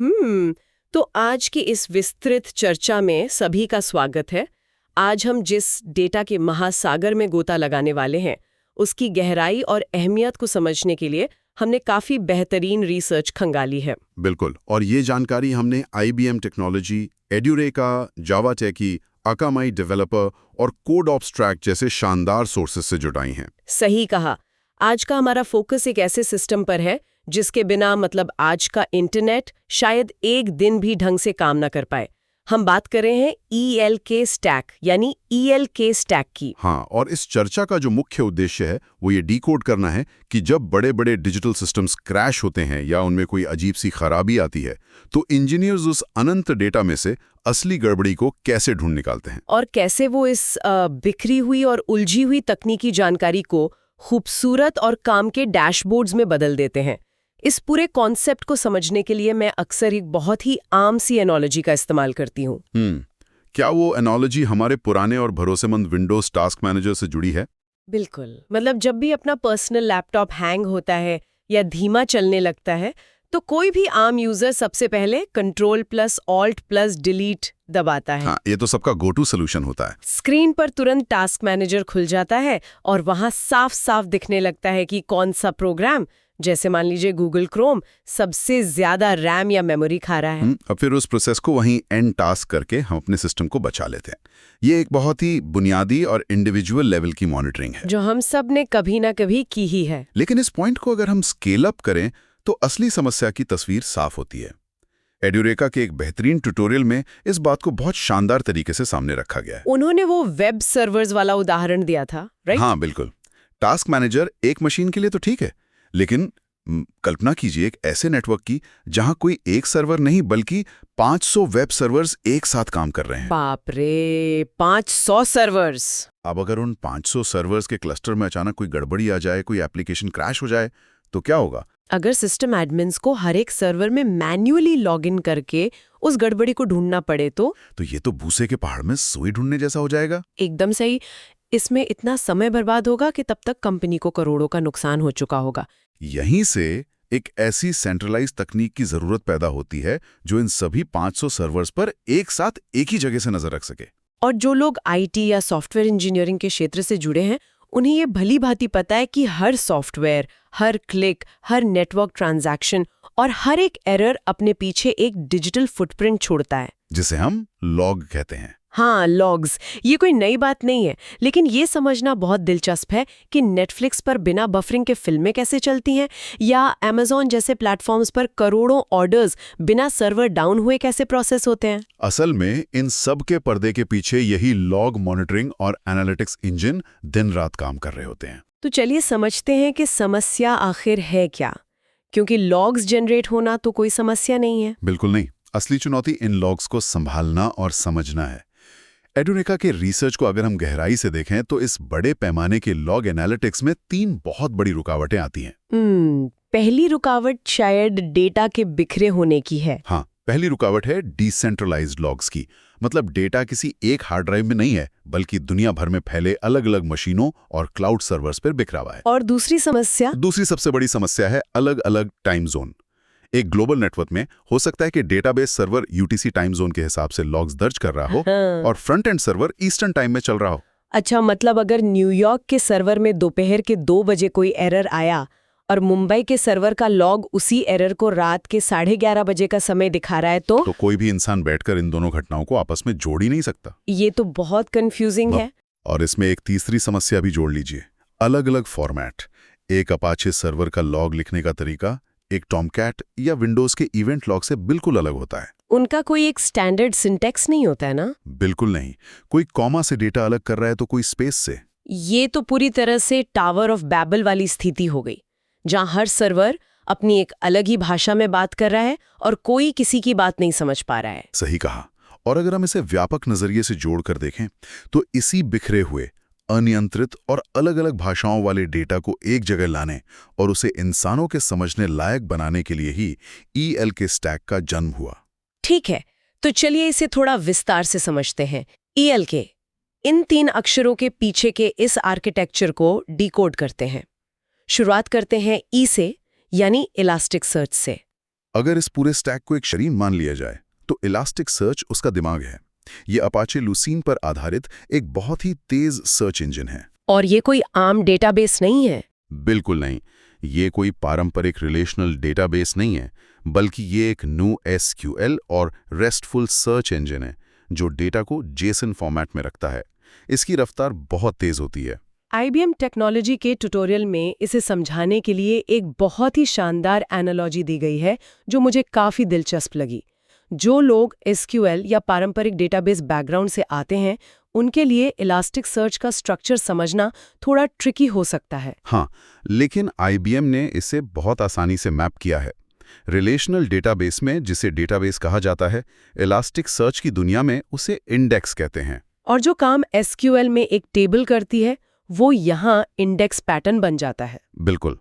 तो आज की इस विस्तृत चर्चा में सभी का स्वागत है। आज हम जिस डेटा के महासागर में गोता लगाने वाले हैं, उसकी गहराई और अहमियत को समझने के लिए हमने काफी बेहतरीन रिसर्च खंगाली है। बिल्कुल, और ये जानकारी हमने IBM टेक्नोलॉजी, एड्यूरेका, जावा टेकी, अकामाई डेवलपर और कोड ऑब्स्ट्रैक्ट जैसे शानदार सोर्सेस से जुटाई हैं। सही कहा। आज का हमारा फोकस एक ऐसे सिस्टम पर है जिसके बिना मतलब आज का इंटरनेट शायद एक दिन भी ढंग से काम ना कर पाए। हम बात कर रहे हैं ELK स्टैक यानी ELK स्टैक की। हाँ, और इस चर्चा का जो मुख्य उद्देश्य है वो ये डिकोड करना है कि जब बड़े बड़े डिजिटल सिस्टम्स क्रैश होते हैं या उनमें कोई अजीब सी खराबी आती है तो इंजीनियर्स उस अनंत डेटा में से असली गड़बड़ी को कैसे ढूंढ निकालते हैं और कैसे वो इस बिखरी हुई और उलझी हुई तकनीकी जानकारी को खूबसूरत और काम के डैशबोर्ड्स में बदल देते हैं। इस पूरे कॉन्सेप्ट को समझने के लिए मैं अक्सर एक बहुत ही आम सी एनोलॉजी का इस्तेमाल करती हूँ। क्या वो एनोलॉजी हमारे पुराने और भरोसेमंद विंडोज टास्क मैनेजर से जुड़ी है? बिल्कुल। मतलब जब भी अपना पर्सनल लैपटॉप हैंग होता है या धीमा चलने लगता है तो कोई भी आम यूजर सबसे पहले Ctrl+Alt+Delete दबाता है। हाँ, ये तो सबका गो टू सोल्यूशन होता है। स्क्रीन पर तुरंत टास्क मैनेजर खुल जाता है और वहां साफ साफ दिखने लगता है कि कौन सा प्रोग्राम, जैसे मान लीजिए गूगल क्रोम, सबसे ज्यादा रैम या मेमोरी खा रहा है। अब फिर उस प्रोसेस को वहीं एंड टास्क करके हम अपने सिस्टम को बचा लेते हैं। ये एक बहुत ही बुनियादी और इंडिविजुअल लेवल की मॉनिटरिंग है जो हम सब ने कभी ना कभी की ही है। लेकिन इस पॉइंट को अगर हम स्केल अप करें तो असली समस्या की तस्वीर साफ होती है। एड्यूरेका के एक बेहतरीन ट्यूटोरियल में इस बात को बहुत शानदार तरीके से सामने रखा गया है। उन्होंने वो वेब सर्वर्स वाला उदाहरण दिया था, राइट? हाँ बिल्कुल। टास्क मैनेजर एक मशीन के लिए तो ठीक है, लेकिन कल्पना कीजिए एक ऐसे नेटवर्क की जहां कोई एक सर्वर नहीं बल्कि 500 वेब सर्वर्स एक साथ काम कर रहे हैं। बाप रे, 500 सर्वर्स! अब अगर उन 500 सर्वर्स के क्लस्टर में अचानक कोई गड़बड़ी आ जाए, कोई एप्लीकेशन क्रैश हो जाए तो क्या होगा? अगर सिस्टम एडमिन्स को हर एक सर्वर में मैन्युअली लॉगिन करके उस गड़बड़ी को ढूंढना पड़े तो ये तो भूसे के पहाड़ में सुई ढूंढने जैसा हो जाएगा। एकदम सही। इसमें इतना समय बर्बाद होगा कि तब तक कंपनी को करोड़ों का नुकसान हो चुका होगा। यहीं से एक ऐसी सेंट्रलाइज तकनीक की जरूरत पैदा होती है जो इन सभी 500 सर्वर्स पर एक साथ एक ही जगह से नजर रख सके। और जो लोग IT या सॉफ्टवेयर इंजीनियरिंग के क्षेत्र से जुड़े हैं उन्हें ये भली भांति पता है कि हर सॉफ्टवेयर, हर क्लिक, हर नेटवर्क ट्रांजैक्शन और हर एक एरर अपने पीछे एक डिजिटल फुटप्रिंट छोड़ता है, जिसे हम लॉग कहते हैं। हाँ, लॉग्स। ये कोई नई बात नहीं है, लेकिन ये समझना बहुत दिलचस्प है कि नेटफ्लिक्स पर बिना बफरिंग के फिल्में कैसे चलती हैं या Amazon जैसे प्लेटफॉर्म्स पर करोड़ों ऑर्डर्स बिना सर्वर डाउन हुए कैसे प्रोसेस होते हैं। असल में इन सब के पर्दे के पीछे यही लॉग मॉनिटरिंग और एनालिटिक्स इंजन दिन रात काम कर रहे होते हैं। तो चलिए समझते हैं कि समस्या आखिर है क्या, क्योंकि लॉग्स जनरेट होना तो कोई समस्या नहीं है। बिल्कुल नहीं। असली चुनौती इन लॉग्स को संभालना और समझना है। एड्यूरेका के रिसर्च को अगर हम गहराई से देखें तो इस बड़े पैमाने के लॉग एनालिटिक्स में 3 बहुत बड़ी रुकावटें आती हैं। पहली रुकावट शायद डेटा के बिखरे होने की है। हाँ, पहली रुकावट है डिसेंट्रलाइज्ड लॉग्स की। मतलब डेटा किसी एक हार्ड ड्राइव में नहीं है बल्कि दुनिया भर में फैले अलग अलग मशीनों और क्लाउड सर्वर्स पर बिखरा हुआ है। और दूसरी सबसे बड़ी समस्या है अलग अलग टाइम जोन। एक ग्लोबल नेटवर्क में हो सकता है कि database server UTC time zone के हिसाब से लॉग्स दर्ज कर रहा हो और front end server eastern time में चल रहा हो। अच्छा, मतलब अगर न्यूयॉर्क के सर्वर में दोपहर के 2 बजे कोई एरर आया और मुंबई के सर्वर का लॉग उसी एरर को रात के 11:30 बजे का समय दिखा रहा है तो कोई भी इंसान बैठकर इन दोनों घटनाओं को आपस में जोड़ ही नहीं सकता। ये तो बहुत कंफ्यूजिंग है। और इसमें एक तीसरी समस्या भी जोड़ लीजिए, अलग अलग फॉर्मेट। एक अपाचे सर्वर का लॉग लिखने का तरीका एक टॉमकैट या विंडोज के इवेंट लॉग से बिल्कुल अलग होता है। उनका कोई एक स्टैंडर्ड सिंटैक्स नहीं होता है ना? बिल्कुल नहीं। कोई कॉमा से डेटा अलग कर रहा है तो कोई स्पेस से। ये तो पूरी तरह से टावर ऑफ बैबल वाली स्थिति हो गई, जहां हर सर्वर अपनी एक अलग ही भाषा में बात कर रहा है और कोई किसी की बात नहीं समझ पा रहा है। सही कहा। और अगर हम इसे व्यापक नजरिए से जोड़कर देखें तो इसी बिखरे हुए, अनियंत्रित और अलग अलग भाषाओं वाले डेटा को एक जगह लाने और उसे इंसानों के समझने लायक बनाने के लिए ही ELK स्टैक का जन्म हुआ। ठीक है, तो चलिए इसे थोड़ा विस्तार से समझते हैं। ELK, इन 3 अक्षरों के पीछे के इस आर्किटेक्चर को डिकोड करते हैं। शुरुआत करते हैं E से, यानी इलास्टिक सर्च से। अगर इस पूरे स्टैक को एक शरीर मान लिया जाए तो इलास्टिक सर्च उसका दिमाग है। ये अपाचे लुसीन पर आधारित एक बहुत ही तेज सर्च इंजन है। और ये कोई आम डेटाबेस नहीं है? बिल्कुल नहीं। ये कोई पारंपरिक रिलेशनल डेटाबेस नहीं है, बल्कि ये एक न्यू एसक्यूएल और रेस्टफुल सर्च इंजन है जो डेटा को जेसन फॉर्मेट में रखता है। इसकी रफ्तार बहुत तेज होती है। IBM टेक्नोलॉजी के ट्यूटोरियल में इसे समझाने के लिए एक बहुत ही शानदार एनालॉजी दी गई है जो मुझे काफी दिलचस्प लगी। जो लोग SQL या पारंपरिक डेटाबेस बैकग्राउंड से आते हैं, उनके लिए इलास्टिक सर्च का स्ट्रक्चर समझना थोड़ा ट्रिकी हो सकता है। हाँ, लेकिन IBM ने इसे बहुत आसानी से मैप किया है। रिलेशनल डेटाबेस में, जिसे डेटाबेस कहा जाता है, इलास्टिक सर्च की दुनिया में उसे इंडेक्स कहते हैं। और जो काम SQL में एक टेबल करती है, वो यहाँ इंडेक्स पैटर्न बन जाता है। बिल्कुल।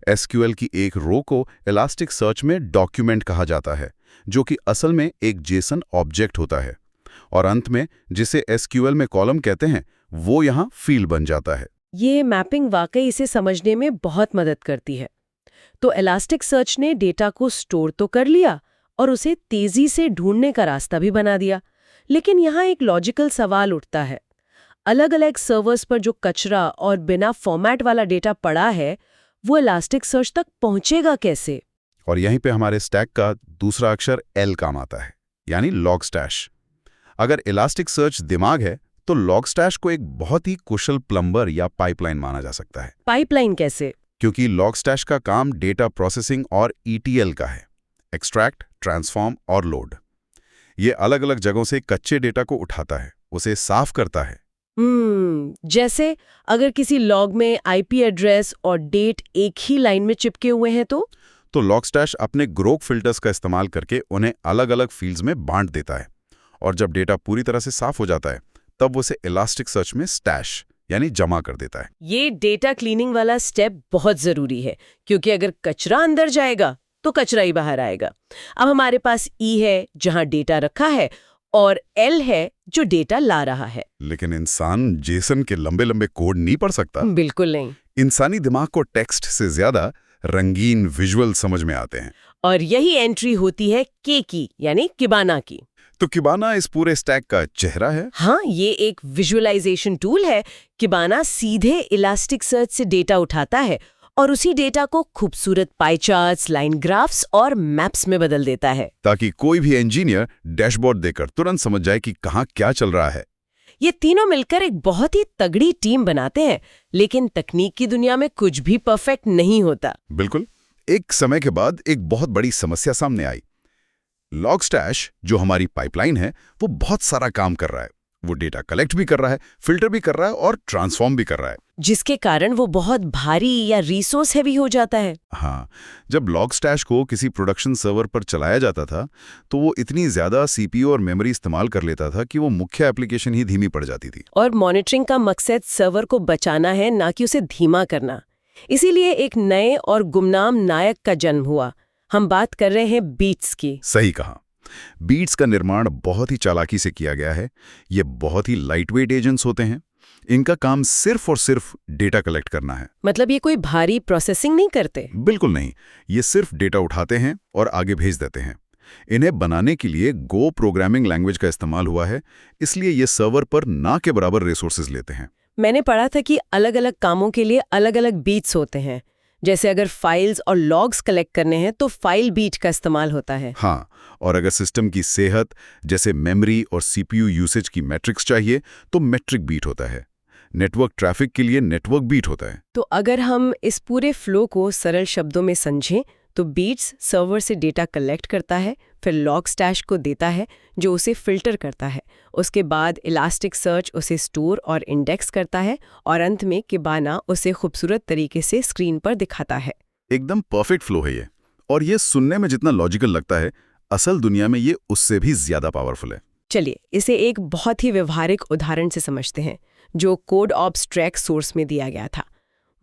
SQL की एक रो को इलास्टिक सर्च में डॉक्यूमेंट कहा जाता है, जो कि असल में एक जेसन ऑब्जेक्ट होता है। और अंत में, जिसे SQL में कॉलम कहते हैं, वो यहाँ फील्ड बन जाता है। ये मैपिंग वाकई इसे समझने में बहुत मदद करती है। तो इलास्टिक सर्च ने डेटा को स्टोर तो कर लिया और उसे तेजी से ढूंढने का रास्ता भी बना दिया। लेकिन यहाँ एक लॉजिकल सवाल उठता है। अलग-अलग सर्वर्स पर जो कचरा और बिना फॉर्मेट वाला डेटा पड़ा है, वो इलास्टिक सर्च तक पहुंचेगा कैसे? और यहीं पे हमारे स्टैक का दूसरा अक्षर L काम आता है, यानी लॉगस्टैश। अगर इलास्टिक सर्च दिमाग है, तो लॉगस्टैश को एक बहुत ही कुशल प्लम्बर या पाइपलाइन माना जा सकता है। पाइपलाइन कैसे? क्योंकि लॉगस्टैश का काम डेटा प्रोसेसिंग और ETL का है, एक्सट्रैक्ट, ट्रांसफॉर्म और लोड। ये अलग अलग जगहों से कच्चे डेटा को उठाता है, उसे साफ करता है। जैसे अगर किसी लॉग में IP एड्रेस और डेट एक ही लाइन में चिपके हुए हैं तो लॉगस्टैश अपने ग्रोक फिल्टर्स का इस्तेमाल करके उन्हें अलग अलग फील्ड्स में बांट देता है। और जब डेटा पूरी तरह से साफ हो जाता है, तब उसे इलास्टिक सर्च में स्टैश यानी जमा कर देता है। ये डेटा क्लीनिंग वाला स्टेप बहुत जरूरी है, क्योंकि अगर कचरा अंदर जाएगा तो कचरा ही बाहर आएगा। अब हमारे पास E है जहां डेटा रखा है और L है जो डेटा ला रहा है। लेकिन इंसान जेसन के लंबे लंबे कोड नहीं पढ़ सकता। बिल्कुल नहीं। इंसानी दिमाग को टेक्स्ट से ज्यादा रंगीन विजुअल समझ में आते हैं। और यही एंट्री होती है K की, यानी किबाना की। तो किबाना इस पूरे स्टैक का चेहरा है। हाँ, ये एक विजुअलाइजेशन टूल है। किबाना सीधे इलास्टिक सर्च से डेटा उठाता है और उसी डेटा को खूबसूरत पाई चार्ट्स, लाइन ग्राफ्स और मैप्स में बदल देता है, ताकि कोई भी इंजीनियर डैशबोर्ड देखकर तुरंत समझ जाए कि कहाँ क्या चल रहा है। ये तीनों मिलकर एक बहुत ही तगड़ी टीम बनाते हैं। लेकिन तकनीक की दुनिया में कुछ भी परफेक्ट नहीं होता। बिल्कुल। एक समय के बाद एक बहुत बड़ी समस्या सामने आई। लॉगस्टैश, जो हमारी पाइपलाइन है, वो बहुत सारा काम कर रहा है। वो डेटा कलेक्ट भी कर रहा है, फिल्टर भी कर रहा है और ट्रांसफॉर्म भी कर रहा है, जिसके कारण वो बहुत भारी या रिसोर्स हैवी हो जाता है। हाँ, जब लॉगस्टैश को किसी प्रोडक्शन सर्वर पर चलाया जाता था, तो वो इतनी ज्यादा CPU और मेमोरी इस्तेमाल कर लेता था कि वो मुख्य एप्लीकेशन ही धीमी पड़ जाती थी। और मॉनिटरिंग का मकसद सर्वर को बचाना है, ना कि उसे धीमा करना। इसीलिए एक नए और गुमनाम नायक का जन्म हुआ। हम बात कर रहे हैं बीट्स की। सही कहा। बीट्स का निर्माण बहुत ही चालाकी से किया गया है। ये बहुत ही लाइटवेट एजेंट्स होते हैं। इनका काम सिर्फ और सिर्फ डेटा कलेक्ट करना है। मतलब ये कोई भारी प्रोसेसिंग नहीं करते? बिल्कुल नहीं। ये सिर्फ डेटा उठाते हैं और आगे भेज देते हैं। इन्हें बनाने के लिए गो प्रोग्रामिंग लैंग्वेज का इस्तेमाल हुआ है, इसलिए ये सर्वर पर ना के बराबर रिसोर्सेज लेते हैं। मैंने पढ़ा था कि अलग-अलग कामों के लिए अलग-अलग बीट्स होते हैं। जैसे अगर फाइल्स और लॉग्स कलेक्ट करने हैं तो फाइल बीट का इस्तेमाल होता है। हाँ, और अगर सिस्टम की सेहत, जैसे मेमोरी और CPU यूसेज की मैट्रिक्स चाहिए, तो मैट्रिक बीट होता है। नेटवर्क ट्रैफिक के लिए नेटवर्क बीट होता है। तो अगर हम इस पूरे फ्लो को सरल शब्दों में समझें, तो बीट्स सर्वर से डेटा कलेक्ट करता है, फिर लॉगस्टैश को देता है जो उसे फिल्टर करता है। उसके बाद इलास्टिक सर्च उसे स्टोर और इंडेक्स करता है और अंत में किबाना उसे खूबसूरत तरीके से स्क्रीन पर दिखाता है। एकदम परफेक्ट फ्लो है ये। और ये सुनने में जितना लॉजिकल लगता है, असल दुनिया में ये उससे भी ज्यादा पावरफुल है। चलिए इसे एक बहुत ही व्यवहारिक उदाहरण से समझते हैं, जो कोड ऑप्स ट्रैक सोर्स में दिया गया था।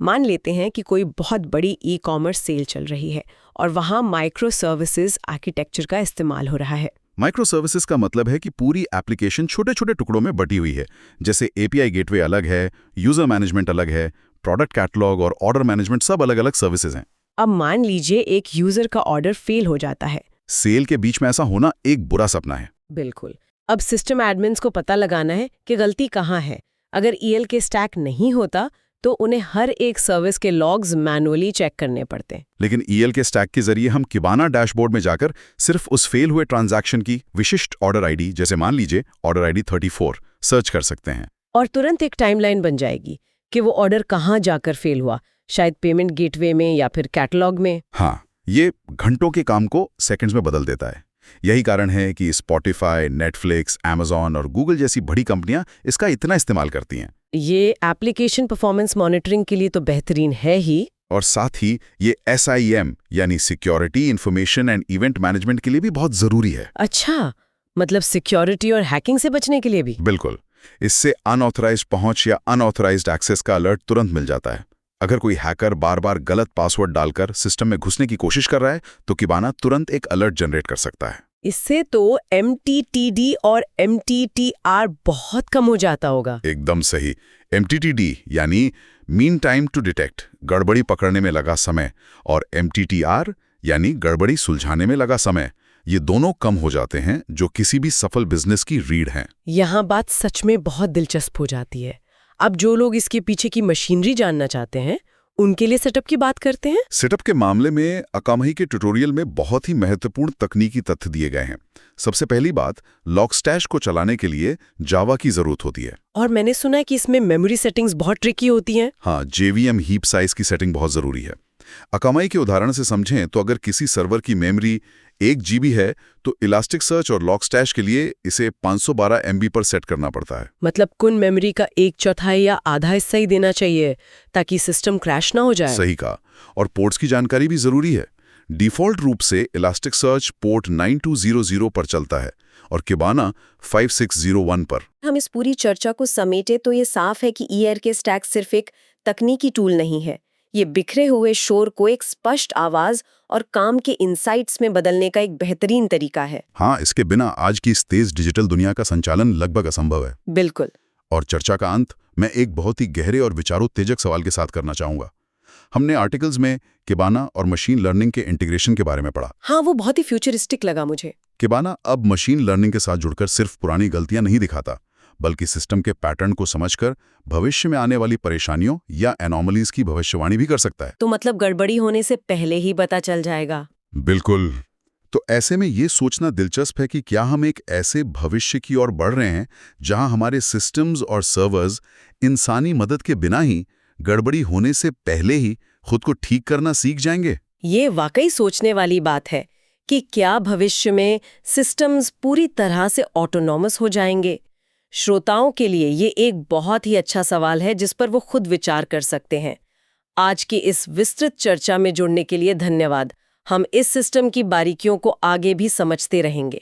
मान लेते हैं कि कोई बहुत बड़ी ई-कॉमर्स सेल चल रही है और वहाँ माइक्रो सर्विसेज आर्किटेक्चर का इस्तेमाल हो रहा है। माइक्रो सर्विसेज का मतलब है कि पूरी एप्लीकेशन छोटे छोटे टुकड़ों में बटी हुई है। जैसे API गेटवे अलग है, यूजर मैनेजमेंट अलग है, प्रोडक्ट कैटलॉग और ऑर्डर मैनेजमेंट सब अलग अलग सर्विसेज हैं। अब मान लीजिए एक यूजर का ऑर्डर फेल हो जाता है। सेल के बीच में ऐसा होना एक बुरा सपना है। बिल्कुल। अब सिस्टम एडमिन्स को पता लगाना है कि गलती कहाँ है। अगर ईएल के स्टैक नहीं होता तो उन्हें हर एक सर्विस के लॉग्स मैनुअली चेक करने पड़ते। लेकिन ईएल के स्टैक के जरिए हम किबाना डैशबोर्ड में जाकर सिर्फ उस फेल हुए ट्रांजैक्शन की विशिष्ट ऑर्डर आईडी, जैसे मान लीजिए ऑर्डर आईडी 34, सर्च कर सकते हैं। और तुरंत एक टाइमलाइन बन जाएगी कि वो ऑर्डर कहाँ जाकर फेल हुआ, शायद पेमेंट गेटवे में या फिर कैटलॉग में। हाँ, ये घंटों के काम को सेकंड्स में बदल देता है। यही कारण है कि स्पॉटिफाई, नेटफ्लिक्स, अमेज़न और गूगल जैसी बड़ी कंपनियां इसका इतना इस्तेमाल करती हैं। ये एप्लीकेशन परफॉर्मेंस मॉनिटरिंग के लिए तो बेहतरीन है ही, और साथ ही ये SIEM यानी security, information and event management के लिए भी बहुत जरूरी है। अच्छा, मतलब सिक्योरिटी और हैकिंग से बचने के लिए भी? बिल्कुल। इससे अनऑथराइज्ड पहुंच या अनऑथराइज्ड एक्सेस का अलर्ट तुरंत मिल जाता है। अगर कोई हैकर बार बार गलत पासवर्ड डालकर सिस्टम में घुसने की कोशिश कर रहा है तो किबाना तुरंत एक अलर्ट जनरेट कर सकता है। इससे तो MTTD और MTTR बहुत कम हो जाता होगा। एकदम सही। MTTD यानी मीन टाइम टू डिटेक्ट, गड़बड़ी पकड़ने में लगा समय, और MTTR यानी गड़बड़ी सुलझाने में लगा समय, ये दोनों कम हो जाते हैं, जो किसी भी सफल बिजनेस की रीढ़ हैं। यहाँ बात सच में बहुत दिलचस्प हो जाती है। अब जो लोग इसके पीछे की मशीनरी जानना चाहते हैं, उनके लिए सेटअप की बात करते हैं। सेटअप के मामले में अकामही के ट्यूटोरियल में बहुत ही महत्वपूर्ण तकनीकी तथ्य दिए गए हैं। सबसे पहली बात, लॉगस्टैश को चलाने के लिए जावा की जरूरत होती है। और मैंने सुना है कि इसमें मेमोरी सेटिंग्स बहुत ट्रिकी होती हैं। हाँ, JVM हीप साइज की सेटिंग बहुत जरूरी है। अकामई के उदाहरण से समझें तो अगर किसी सर्वर की मेमोरी 1 GB है तो इलास्टिक सर्च और लॉगस्टैश के लिए इसे 512 MB पर सेट करना पड़ता है। मतलब कुल मेमोरी का 1/4 या आधा हिस्सा ही देना चाहिए ताकि सिस्टम क्रैश ना हो जाए। सही कहा। और पोर्ट्स की जानकारी भी जरूरी है। डिफॉल्ट रूप से इलास्टिक सर्च पोर्ट 9200 पर चलता है और किबाना 5601 पर। हम इस पूरी चर्चा को समेटे तो ये साफ है कि ईआर के स्टैक सिर्फ एक तकनीकी टूल नहीं है। ये बिखरे हुए शोर को एक स्पष्ट आवाज और काम के इंसाइट्स में बदलने का एक बेहतरीन तरीका है। हाँ, इसके बिना आज की इस तेज डिजिटल दुनिया का संचालन लगभग असंभव है। बिल्कुल। और चर्चा का अंत मैं एक बहुत ही गहरे और विचारोत्तेजक सवाल के साथ करना चाहूंगा। हमने आर्टिकल्स में किबाना और मशीन लर्निंग के इंटीग्रेशन के बारे में पढ़ा। हाँ, वो बहुत ही फ्यूचरिस्टिक लगा मुझे। किबाना अब मशीन लर्निंग के साथ जुड़कर सिर्फ पुरानी गलतियां नहीं दिखाता, बल्कि सिस्टम के पैटर्न को समझकर भविष्य में आने वाली परेशानियों या एनॉमलीज की भविष्यवाणी भी कर सकता है। तो मतलब गड़बड़ी होने से पहले ही पता चल जाएगा। बिल्कुल। तो ऐसे में ये सोचना दिलचस्प है कि क्या हम एक ऐसे भविष्य की ओर बढ़ रहे हैं जहां हमारे सिस्टम्स और सर्वर्स इंसानी मदद के बिना ही गड़बड़ी होने से पहले ही खुद को ठीक करना सीख जाएंगे? ये वाकई सोचने वाली बात है कि क्या भविष्य में सिस्टम्स पूरी तरह से ऑटोनॉमस हो जाएंगे। श्रोताओं के लिए ये एक बहुत ही अच्छा सवाल है जिस पर वो खुद विचार कर सकते हैं। आज की इस विस्तृत चर्चा में जुड़ने के लिए धन्यवाद। हम इस सिस्टम की बारीकियों को आगे भी समझते रहेंगे।